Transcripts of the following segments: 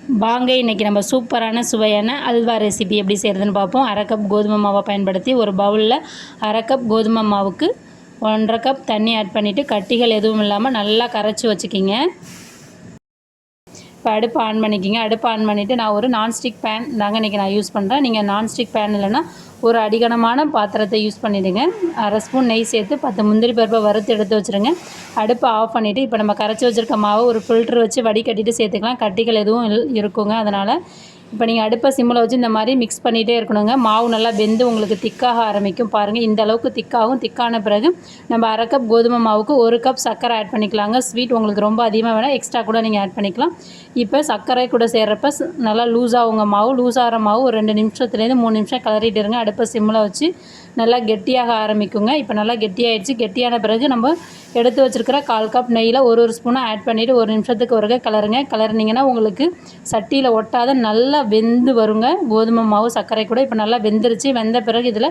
வாங்க இன்றைக்கி நம்ம சூப்பரான சுவையான அல்வா ரெசிபி எப்படி செய்கிறதுன்னு பார்ப்போம். அரை கப் கோதுமை மாவை பயன்படுத்தி ஒரு பவுலில் அரை கப் கோதுமை மாவுக்கு 1.5 கப் தண்ணி ஆட் பண்ணிவிட்டு கட்டிகள் எதுவும் இல்லாமல் நல்லா கரைச்சி வச்சுக்கிங்க. இப்போ அடுப்பு ஆன் பண்ணிக்கிங்க. அடுப்பு ஆன் பண்ணிவிட்டு நான் ஒரு நான்ஸ்டிக் பேன் தாங்க இன்றைக்கி நான் யூஸ் பண்ணுறேன். நீங்கள் நான்ஸ்டிக் பேன் இல்லைன்னா ஒரு அடிகனமான பாத்திரத்தை யூஸ் பண்ணிவிடுங்க. அரை ஸ்பூன் நெய் சேர்த்து 10 முந்திரி பருப்பை வறுத்து எடுத்து வச்சுருங்க. அடுப்பை ஆஃப் பண்ணிவிட்டு இப்போ நம்ம கரைச்சி வச்சுருக்க மாவை ஒரு ஃபில்ட்ரு வச்சு வடிகட்டிட்டு சேர்த்துக்கலாம். கட்டிகள் எதுவும் இருக்குங்க. அதனால் இப்போ நீங்கள் அடுப்பை சிம்மில் வச்சு இந்த மாதிரி மிக்ஸ் பண்ணிகிட்டே இருக்கணுங்க. மாவு நல்லா வெந்து உங்களுக்கு திக்காக ஆரம்பிக்கும். பாருங்கள், இந்த அளவுக்கு திக்காகும். திக்கான பிறகு நம்ம அரை கப் கோதுமை மாவுக்கு 1 கப் சர்க்கரை ஆட் பண்ணிக்கலாங்க. ஸ்வீட் உங்களுக்கு ரொம்ப அதிகமாக வேணால் எக்ஸ்ட்ரா கூட நீங்கள் ஆட் பண்ணிக்கலாம். இப்போ சர்க்கரை கூட சேர்கிறப்ப நல்லா லூஸாகுங்க மாவு. லூஸாகிற மாவு ஒரு 2 நிமிஷத்துலேருந்து 3 நிமிஷம் கிளறிட்டு இருங்க. அடுப்பை சிம்மில் வச்சு நல்லா கெட்டியாக ஆரம்பிக்குங்க. இப்போ நல்லா கெட்டியாகிடுச்சு. கெட்டியான பிறகு நம்ம எடுத்து வச்சுருக்கிற 1/4 கப் நெய்யில் ஒரு ஸ்பூனாக ஆட் பண்ணிவிட்டு 1 நிமிஷத்துக்கு ஒருக்க கிளறுங்க. கிளறினீங்கன்னா உங்களுக்கு சட்டியில் ஒட்டாத நல்லா வெந்து வருங்க கோதுமை மாவு சர்க்கரை கூட. இப்போ நல்லா வெந்துருச்சு. வெந்த பிறகு இதில்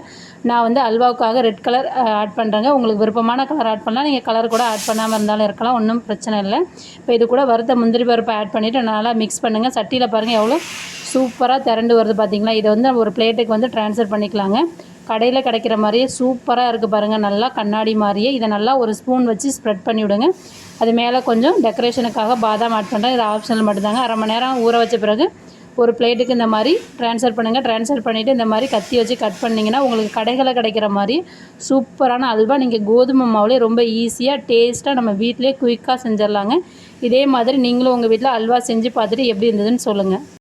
நான் வந்து அல்வாவுக்காக ரெட் கலர் ஆட் பண்ணுறேங்க. உங்களுக்கு விருப்பமான கலர் ஆட் பண்ணலாம். நீங்கள் கலர் கூட ஆட் பண்ணாமல் இருந்தாலும் இருக்கலாம், ஒன்றும் பிரச்சனை இல்லை. இப்போ இது கூட வறுத்த முந்திரி பருப்பை ஆட் பண்ணிவிட்டு நல்லா மிக்ஸ் பண்ணுங்கள். சட்டியில் பாருங்கள் எவ்வளோ சூப்பராக திரண்டு வருது பார்த்தீங்களா. இதை வந்து ஒரு பிளேட்டுக்கு வந்து ட்ரான்ஸ்ஃபர் பண்ணிக்கலாங்க. கடையில் கிடைக்கிற மாதிரியே சூப்பராக இருக்குது பாருங்கள், நல்லா கண்ணாடி மாதிரியே. இதை நல்லா ஒரு ஸ்பூன் வச்சு ஸ்ப்ரெட் பண்ணி விடுங்க. அது மேலே கொஞ்சம் டெக்கரேஷனுக்காக பாதாம் ஆட் பண்ணுறேன். இது ஆப்ஷனல் மட்டும்தாங்க. அரை மணி நேரம் ஊற வச்ச பிறகு ஒரு பிளேட்டுக்கு இந்த மாதிரி ட்ரான்ஸ்ஃபர் பண்ணுங்கள். ட்ரான்ஸ்ஃபர் பண்ணிவிட்டு இந்த மாதிரி கத்தி வச்சு கட் பண்ணிங்கன்னா உங்களுக்கு கடைகளில் கிடைக்கிற மாதிரி சூப்பரான அல்வா நீங்கள் கோதுமை மாவுலேயே ரொம்ப ஈஸியாக டேஸ்ட்டாக நம்ம வீட்டிலே குயிக்காக செஞ்சிடலாங்க. இதே மாதிரி நீங்களும் உங்கள் வீட்டில் அல்வா செஞ்சு பார்த்துட்டு எப்படி இருந்ததுன்னு சொல்லுங்கள்.